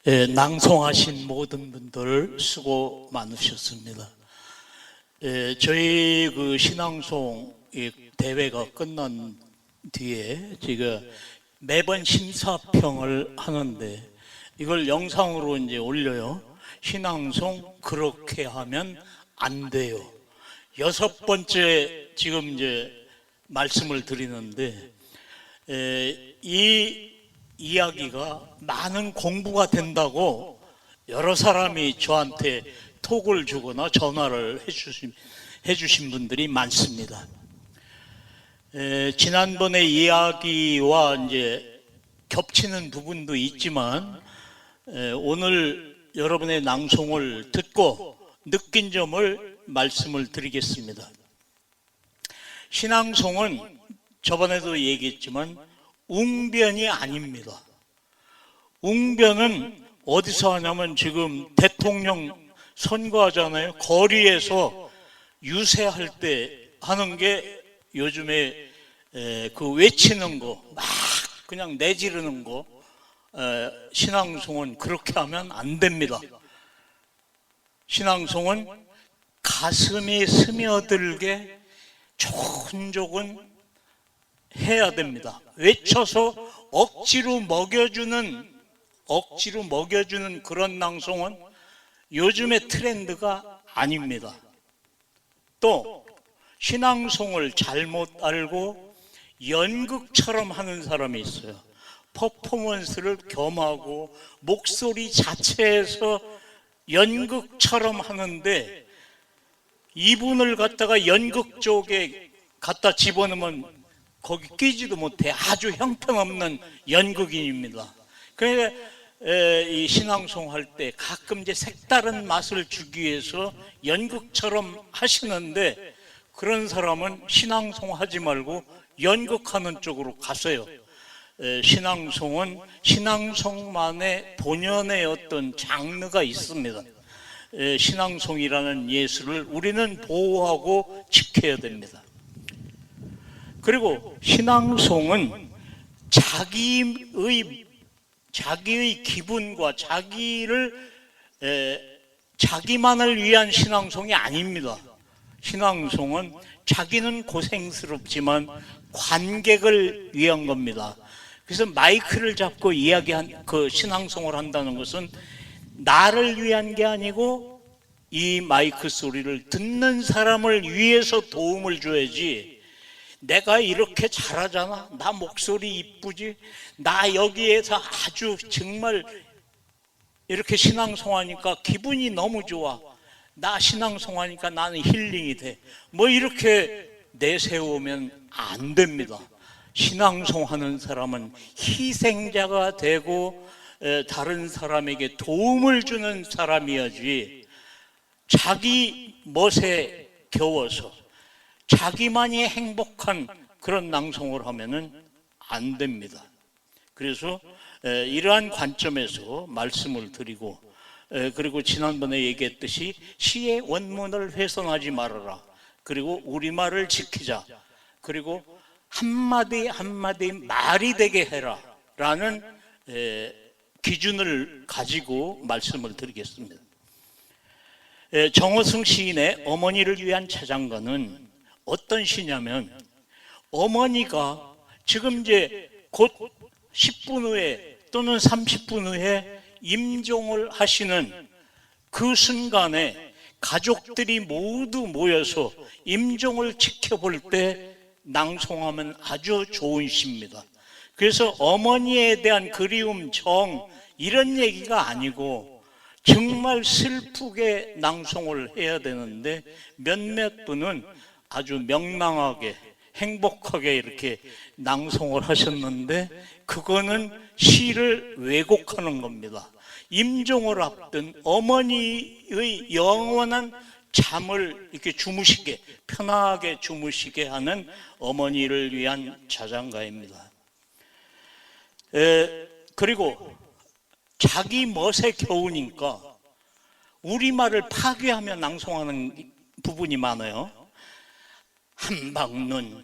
낭송하신 모든 분들 수고 많으셨습니다. 저희 그 신앙송 대회가 끝난 뒤에 제가 매번 심사평을 하는데 이걸 영상으로 이제 올려요. 신앙송 그렇게 하면 안 돼요. 6번째 지금 이제 말씀을 드리는데 이 이야기가 많은 공부가 된다고 여러 사람이 저한테 톡을 주거나 전화를 해주신 분들이 많습니다. 지난번에 이야기와 이제 겹치는 부분도 있지만 오늘 여러분의 낭송을 듣고 느낀 점을 말씀을 드리겠습니다. 신앙송은 저번에도 얘기했지만 웅변이 아닙니다. 웅변은 어디서 하냐면 지금 대통령 선거하잖아요. 거리에서 유세할 때 하는 게 요즘에 그 외치는 거, 막 그냥 내지르는 거, 신앙송은 그렇게 하면 안 됩니다. 신앙송은 가슴이 스며들게 조근조근 해야 됩니다. 외쳐서 억지로 먹여주는 그런 낭송은 요즘의 트렌드가 아닙니다. 또 신앙송을 잘못 알고 연극처럼 하는 사람이 있어요. 퍼포먼스를 겸하고 목소리 자체에서 연극처럼 하는데 이분을 갖다가 연극 쪽에 갖다 집어넣으면 거기 끼지도 못해. 아주 형편없는 연극인입니다. 그러니까 이 신앙송 할 때 가끔 이제 색다른 맛을 주기 위해서 연극처럼 하시는데 그런 사람은 신앙송 하지 말고 연극하는 쪽으로 가세요. 신앙송은 신앙송만의 본연의 어떤 장르가 있습니다. 신앙송이라는 예술을 우리는 보호하고 지켜야 됩니다. 그리고 신앙송은 자기의 기분과 자기만을 위한 신앙송이 아닙니다. 신앙송은 자기는 고생스럽지만 관객을 위한 겁니다. 그래서 마이크를 잡고 그 신앙송을 한다는 것은 나를 위한 게 아니고 이 마이크 소리를 듣는 사람을 위해서 도움을 줘야지, 내가 이렇게 잘하잖아, 나 목소리 이쁘지, 나 여기에서 아주 정말 이렇게 신앙송하니까 기분이 너무 좋아, 나 신앙송하니까 나는 힐링이 돼, 뭐 이렇게 내세우면 안 됩니다. 신앙송하는 사람은 희생자가 되고 다른 사람에게 도움을 주는 사람이어야지 자기 멋에 겨워서 자기만이 행복한 그런 낭송을 하면은 안 됩니다. 그래서 이러한 관점에서 말씀을 드리고, 그리고 지난번에 얘기했듯이 시의 원문을 훼손하지 말아라, 그리고 우리말을 지키자, 그리고 한마디 한마디 말이 되게 해라 라는 기준을 가지고 말씀을 드리겠습니다. 정호승 시인의 어머니를 위한 차장가는 어떤 시냐면, 어머니가 지금 이제 곧 10분 후에 또는 30분 후에 임종을 하시는 그 순간에 가족들이 모두 모여서 임종을 지켜볼 때 낭송하면 아주 좋은 시입니다. 그래서 어머니에 대한 그리움, 정 이런 얘기가 아니고 정말 슬프게 낭송을 해야 되는데 몇몇 분은 아주 명랑하게 행복하게 이렇게 낭송을 하셨는데 그거는 시를 왜곡하는 겁니다. 임종을 앞둔 어머니의 영원한 잠을 이렇게 주무시게, 편하게 주무시게 하는 어머니를 위한 자장가입니다. 그리고 자기 멋에 겨우니까 우리말을 파괴하며 낭송하는 부분이 많아요. 한방눈처럼,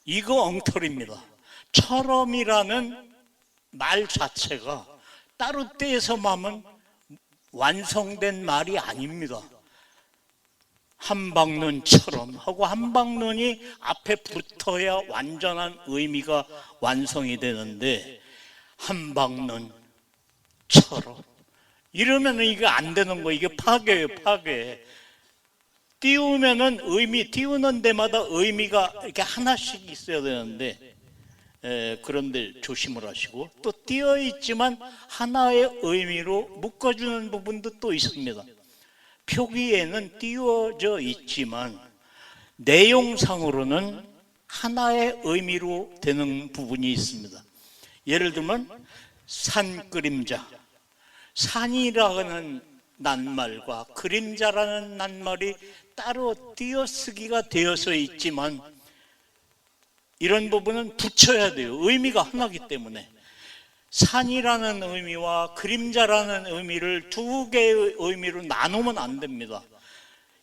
이거 엉터리입니다. 처럼이라는 말 자체가 따로 떼서만 하면 완성된 말이 아닙니다. 한방눈처럼 하고 한방눈이 앞에 붙어야 완전한 의미가 완성이 되는데 한방눈처럼 이러면 이게 안 되는 거. 이게 파괴예요, 파괴. 띄우면은 띄우는 데마다 의미가 이렇게 하나씩 있어야 되는데 그런데 조심을 하시고, 또 띄어 있지만 하나의 의미로 묶어주는 부분도 또 있습니다. 표기에는 띄워져 있지만 내용상으로는 하나의 의미로 되는 부분이 있습니다. 예를 들면 산그림자, 산이라는 낱말과 그림자라는 낱말이 따로 띄어쓰기가 되어서 있지만 이런 부분은 붙여야 돼요. 의미가 하나이기 때문에. 산이라는 의미와 그림자라는 의미를 두 개의 의미로 나누면 안 됩니다.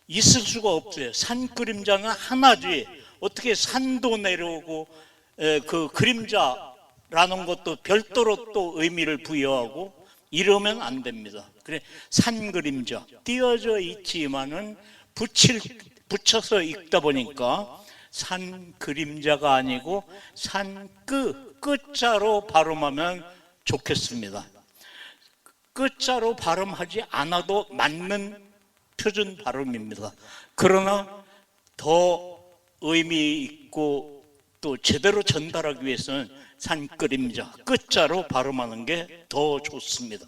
있을 수가 없어요. 산 그림자는 하나지 어떻게 산도 내려오고 그 그림자라는 것도 별도로 또 의미를 부여하고 이러면 안 됩니다. 그래, 산 그림자 띄어져 있지만은 붙여서 읽다 보니까 산 그림자가 아니고 산 끝자로 발음하면 좋겠습니다. 끝자로 발음하지 않아도 맞는 표준 발음입니다. 그러나 더 의미 있고 또 제대로 전달하기 위해서는 산 그림자 끝자로 발음하는 게 더 좋습니다.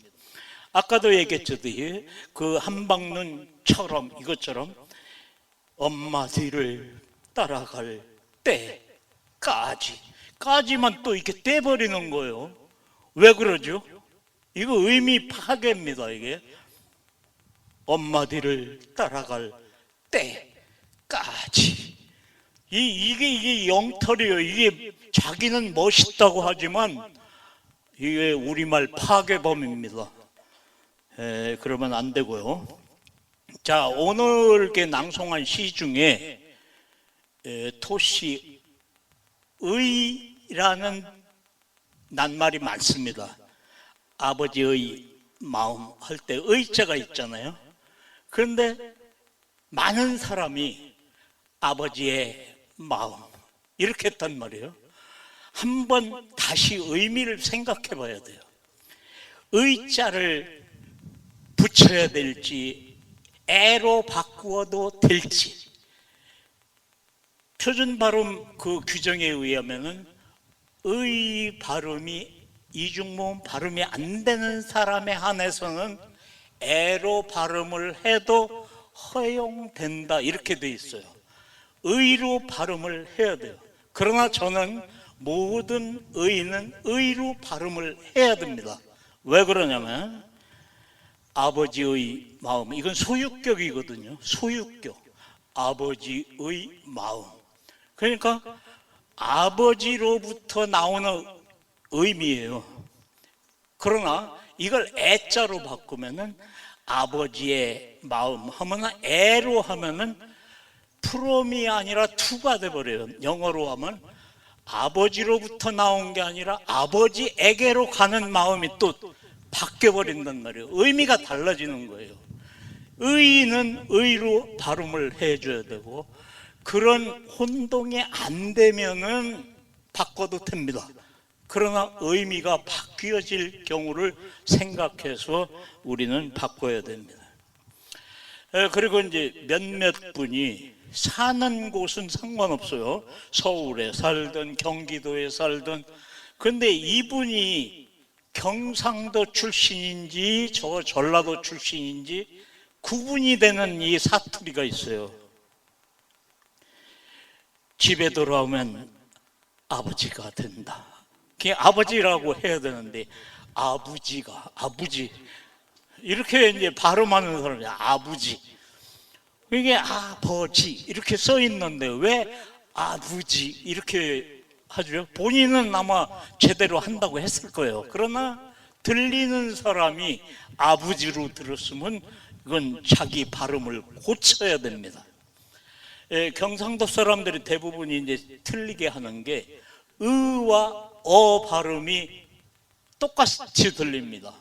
아까도 얘기했듯이 그 한방눈처럼 이것처럼 엄마 뒤를 따라갈 때까지만 또 이렇게 떼버리는 거예요. 왜 그러죠? 이거 의미 파괴입니다. 이게 엄마 뒤를 따라갈 때까지 이게 영털이에요. 이게 자기는 멋있다고 하지만 이게 우리말 파괴범입니다. 그러면 안 되고요. 자, 오늘 낭송한 시 중에 토시 의라는 낱말이 많습니다. 아버지의 마음 할 때 의자가 있잖아요. 그런데 많은 사람이 아버지의 마음 이렇게 했단 말이에요. 한번 다시 의미를 생각해 봐야 돼요. 의자를 붙여야 될지 애로 바꾸어도 될지, 표준 발음 그 규정에 의하면은 의 발음이 이중모음 발음이 안 되는 사람에 한해서는 애로 발음을 해도 허용된다 이렇게 돼 있어요. 의로 발음을 해야 돼요. 그러나 저는 모든 의는 의로 발음을 해야 됩니다. 왜 그러냐면 아버지의 마음, 이건 소유격이거든요. 소유격, 아버지의 마음. 그러니까 아버지로부터 나오는 의미예요. 그러나 이걸 애자로 바꾸면은 아버지의 마음 하면 애로 하면은 프롬이 아니라 투가 돼버려요. 영어로 하면 아버지로부터 나온 게 아니라 아버지에게로 가는 마음이 또 바뀌어버린단 말이에요. 의미가 달라지는 거예요. 의는 의로 발음을 해줘야 되고, 그런 혼동이 안 되면은 바꿔도 됩니다. 그러나 의미가 바뀌어질 경우를 생각해서 우리는 바꿔야 됩니다. 그리고 이제 몇몇 분이 사는 곳은 상관없어요. 서울에 살든 경기도에 살든. 그런데 이분이 경상도 출신인지 저 전라도 출신인지 구분이 되는 이 사투리가 있어요. 집에 돌아오면 아버지가 된다. 그게 아버지라고 해야 되는데 아버지가 아버지 이렇게 이제 발음하는 사람이 아버지. 이게 아버지 이렇게 써 있는데 왜 아버지 이렇게 하죠? 본인은 아마 제대로 한다고 했을 거예요. 그러나 들리는 사람이 아버지로 들었으면 이건 자기 발음을 고쳐야 됩니다. 경상도 사람들이 대부분이 이제 틀리게 하는 게 의와 어 발음이 똑같이 들립니다.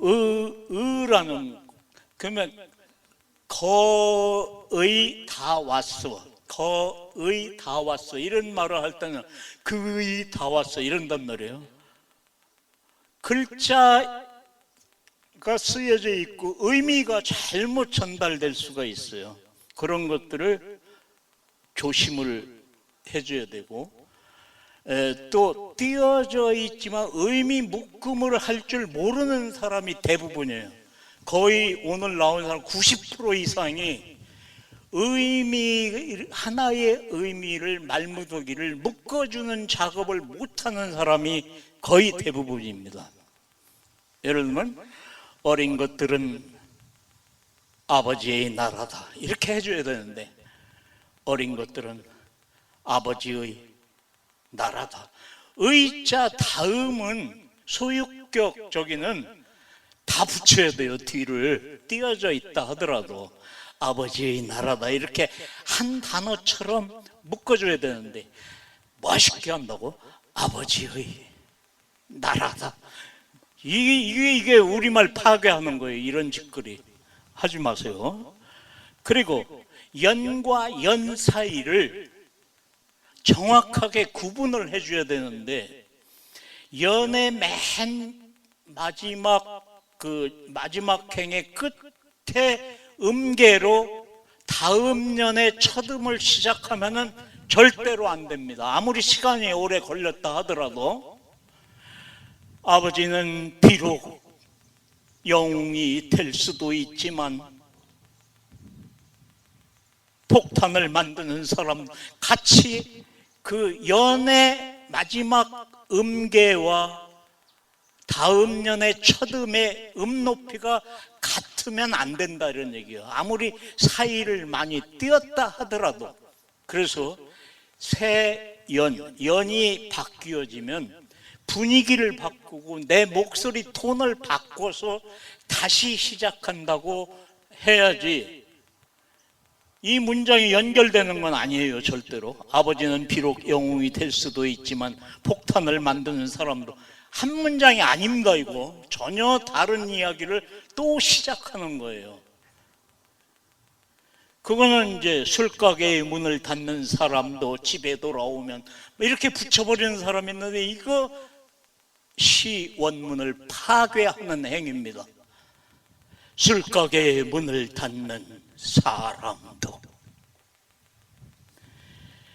의라는, 그러면 거의 다 왔어, 거의 다 왔어 이런 말을 할 때는 거의 다 왔어 이런단 말이에요. 글자가 쓰여져 있고 의미가 잘못 전달될 수가 있어요. 그런 것들을 조심을 해줘야 되고, 또 띄어져 있지만 의미 묶음을 할 줄 모르는 사람이 대부분이에요. 거의 오늘 나온 사람 90% 이상이 의미, 하나의 의미를, 말무더기를 묶어주는 작업을 못하는 사람이 거의 대부분입니다. 예를 들면 어린 것들은 아버지의 나라다 이렇게 해줘야 되는데, 어린 것들은 아버지의 나라다. 의자 다음은 소유격 저기는 다 붙여야 돼요. 뒤를 띄어져 있다 하더라도 아버지의 나라다 이렇게 한 단어처럼 묶어줘야 되는데, 멋있게 한다고 아버지의 나라다. 이게 우리말 파괴하는 거예요. 이런 짓거리 하지 마세요. 그리고 연과 연 사이를 정확하게 구분을 해줘야 되는데, 연의 맨 마지막 마지막 행의 끝에 음계로 다음 연의 첫 음을 시작하면은 절대로 안 됩니다. 아무리 시간이 오래 걸렸다 하더라도. 아버지는 비록 영웅이 될 수도 있지만 폭탄을 만드는 사람, 같이 그 연의 마지막 음계와 다음 연의 첫 음의 음 높이가 같으면 안 된다 이런 얘기예요. 아무리 사이를 많이 띄었다 하더라도. 그래서 새 연이 바뀌어지면 분위기를 바꾸고 내 목소리 톤을 바꿔서 다시 시작한다고 해야지 이 문장이 연결되는 건 아니에요. 절대로. 아버지는 비록 영웅이 될 수도 있지만 폭탄을 만드는 사람도, 한 문장이 아닙니다. 이거 전혀 다른 이야기를 또 시작하는 거예요. 그거는 이제 술가게의 문을 닫는 사람도 집에 돌아오면 이렇게 붙여버리는 사람이 있는데, 이거 시 원문을 파괴하는 행위입니다. 술가게의 문을 닫는 사람도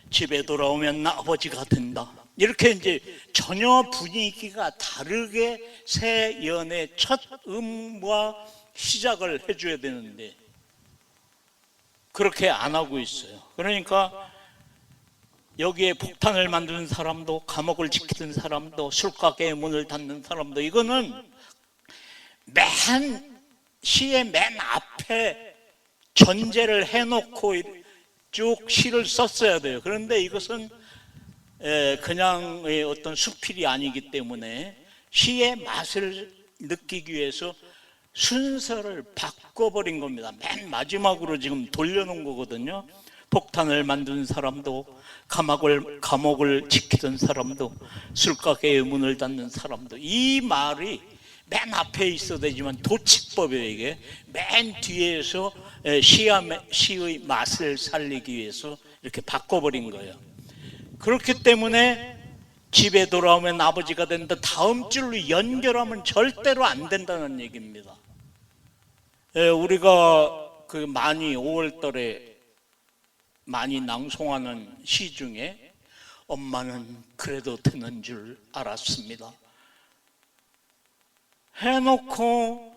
집에 돌아오면 아버지가 된다. 이렇게 이제 전혀 분위기가 다르게 새 연의 첫 음과 시작을 해줘야 되는데 그렇게 안 하고 있어요. 그러니까 여기에 폭탄을 만드는 사람도, 감옥을 지키는 사람도, 술가게의 문을 닫는 사람도, 이거는 시의 맨 앞에 전제를 해놓고 쭉 시를 썼어야 돼요. 그런데 이것은 그냥 어떤 수필이 아니기 때문에 시의 맛을 느끼기 위해서 순서를 바꿔버린 겁니다. 맨 마지막으로 지금 돌려놓은 거거든요. 폭탄을 만든 사람도, 감옥을 지키던 사람도, 술가게의 문을 닫는 사람도, 이 말이 맨 앞에 있어야 되지만 도치법이에요. 이게 맨 뒤에서 시의 맛을 살리기 위해서 이렇게 바꿔버린 거예요. 그렇기 때문에 집에 돌아오면 아버지가 된다, 다음 줄로 연결하면 절대로 안 된다는 얘기입니다. 우리가 많이 5월달에 많이 낭송하는 시 중에 엄마는 그래도 되는 줄 알았습니다 해놓고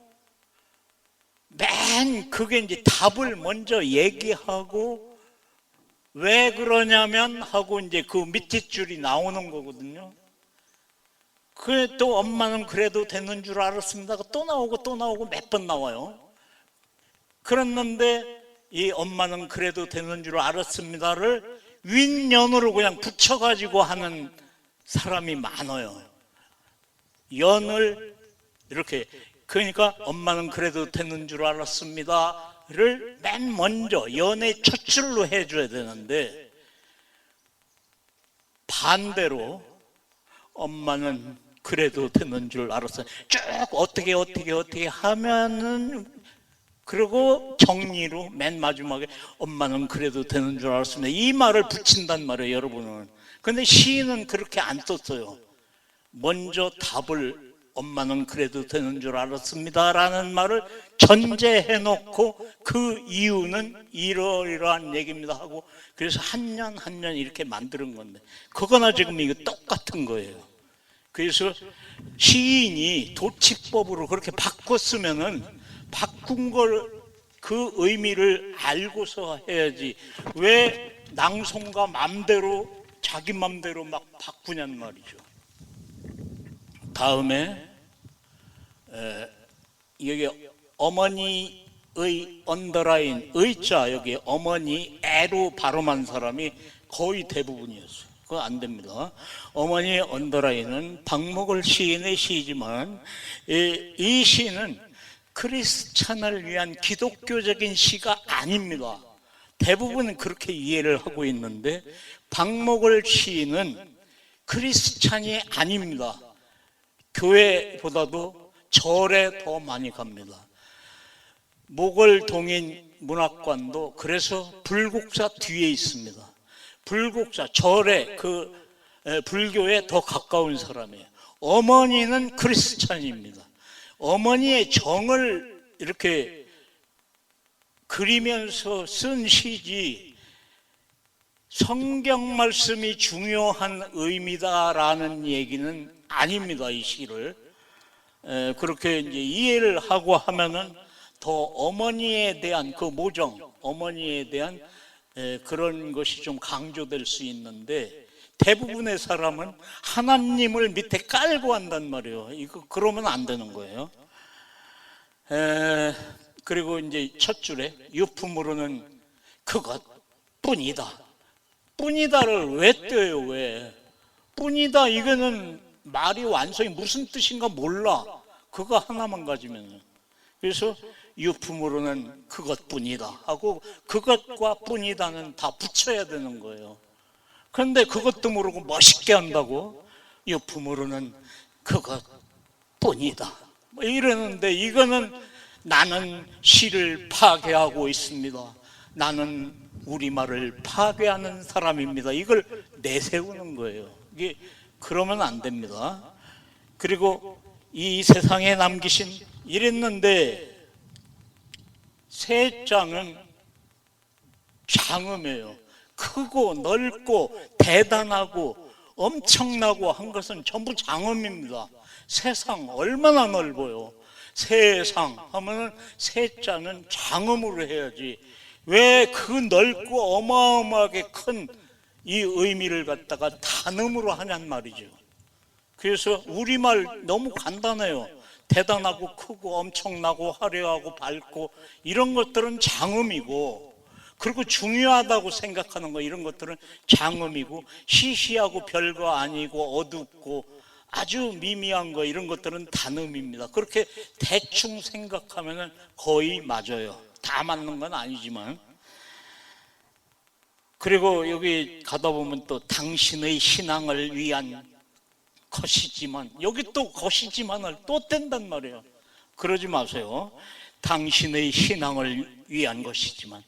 그게 이제 답을 먼저 얘기하고 왜 그러냐면 하고 이제 그 밑에 줄이 나오는 거거든요. 그래 또 엄마는 그래도 되는 줄 알았습니다가 또 나오고 몇 번 나와요. 그랬는데 이 엄마는 그래도 되는 줄 알았습니다를 윗연으로 그냥 붙여가지고 하는 사람이 많아요. 연을 이렇게, 그러니까 엄마는 그래도 되는 줄 알았습니다를 맨 먼저 연의 첫 줄로 해줘야 되는데, 반대로 엄마는 그래도 되는 줄 알았어요. 쭉 어떻게 하면은, 그리고 정리로 맨 마지막에 엄마는 그래도 되는 줄 알았습니다, 이 말을 붙인단 말이에요, 여러분은. 근데 시인은 그렇게 안 썼어요. 먼저 답을 엄마는 그래도 되는 줄 알았습니다 라는 말을 전제해 놓고 그 이유는 이러이러한 얘기입니다 하고, 그래서 한 년 한 년 이렇게 만드는 건데, 그거나 지금 이거 똑같은 거예요. 그래서 시인이 도치법으로 그렇게 바꿨으면은 바꾼 걸 그 의미를 알고서 해야지, 왜 낭송가 맘대로 자기 맘대로 막 바꾸냔 말이죠. 다음에 여기 어머니의 언더라인 의자, 여기 어머니 애로 발음한 사람이 거의 대부분이었어요. 그거 안 됩니다. 어머니의 언더라인은 박목월 시인의 시지만 이 시는 크리스찬을 위한 기독교적인 시가 아닙니다. 대부분은 그렇게 이해를 하고 있는데 박목월 시인은 크리스찬이 아닙니다. 교회보다도 절에 더 많이 갑니다. 목월동인 문학관도 그래서 불국사 뒤에 있습니다. 불국사 절에 불교에 더 가까운 사람이에요. 어머니는 크리스찬입니다. 어머니의 정을 이렇게 그리면서 쓴 시지 성경 말씀이 중요한 의미다라는 얘기는 아닙니다. 이 시를 그렇게 이제 이해를 하고 하면은 더 어머니에 대한 그 모정, 어머니에 대한 그런 것이 좀 강조될 수 있는데, 대부분의 사람은 하나님을 밑에 깔고 한단 말이에요. 이거 그러면 안 되는 거예요. 그리고 이제 첫 줄에 유품으로는 그것뿐이다. 뿐이다를 왜 떼요? 왜? 뿐이다, 이거는 말이 완성이 무슨 뜻인가 몰라. 그거 하나만 가지면. 그래서 유품으로는 그것뿐이다 하고 그것과 뿐이다는 다 붙여야 되는 거예요. 그런데 그것도 모르고 멋있게 한다고 유품으로는 그것뿐이다 뭐 이러는데, 이거는 나는 시를 파괴하고 있습니다. 나는 우리말을 파괴하는 사람입니다. 이걸 내세우는 거예요. 이게 그러면 안 됩니다. 그리고 이 세상에 남기신 이랬는데, 세 장은 장음이에요. 크고 넓고 대단하고 엄청나고 한 것은 전부 장음입니다. 세상 얼마나 넓어요. 세상 하면은 세자는 장음으로 해야지, 왜 그 넓고 어마어마하게 큰 이 의미를 갖다가 단음으로 하냔 말이죠. 그래서 우리말 너무 간단해요. 대단하고 크고 엄청나고 화려하고 밝고 이런 것들은 장음이고, 그리고 중요하다고 생각하는 거 이런 것들은 장음이고, 시시하고 별거 아니고 어둡고 아주 미미한 거 이런 것들은 단음입니다. 그렇게 대충 생각하면 거의 맞아요. 다 맞는 건 아니지만. 그리고 여기 가다 보면 또 당신의 신앙을 위한 것이지만, 여기 또 것이지만을 또 뗀단 말이에요. 그러지 마세요. 당신의 신앙을 위한 것이지만,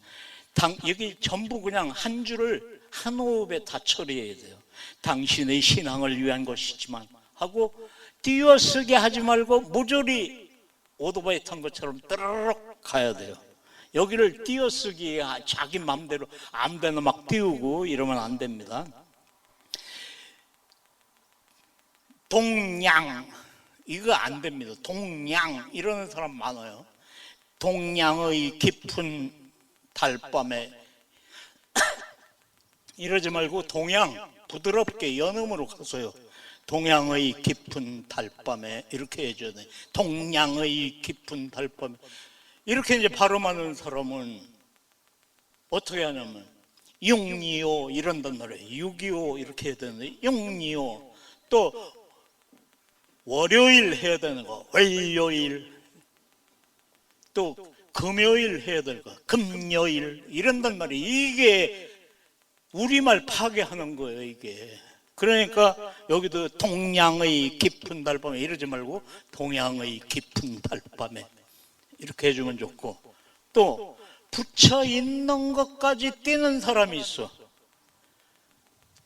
여기 전부 그냥 한 줄을 한 호흡에 다 처리해야 돼요. 당신의 신앙을 위한 것이지만 하고 띄어쓰기 하지 말고 모조리 오토바이 탄 것처럼 뜨르륵 가야 돼요. 여기를 띄어쓰기 자기 마음대로 아무데나 막 띄우고 이러면 안 됩니다. 동양, 이거 안 됩니다. 동양 이러는 사람 많아요. 동양의 깊은 달밤에 이러지 말고 동양, 부드럽게 연음으로 가서요. 동양의 깊은 달밤에 이렇게 해줘야 돼. 동양의 깊은 달밤에 이렇게 이제 발음하는 사람은 어떻게 하냐면 육리오 이런단 말이에요. 625 이렇게 해야 되는데 육리오, 또 월요일 해야 되는 거 월요일, 또 금요일 해야 될 거 금요일 이런단 말이에요. 이게 우리말 파괴하는 거예요. 이게 그러니까 여기도 동양의 깊은 달밤에 이러지 말고 동양의 깊은 달밤에 이렇게 해주면 좋고, 또 붙여 있는 것까지 뛰는 사람이 있어.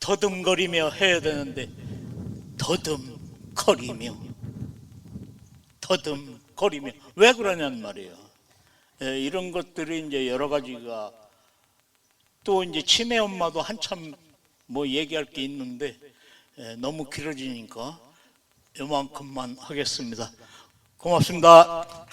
더듬거리며 해야 되는데 더듬거리며 왜 그러냐는 말이에요. 이런 것들이 이제 여러 가지가, 또 이제 치매 엄마도 한참 뭐 얘기할 게 있는데 너무 길어지니까 이만큼만 하겠습니다. 고맙습니다.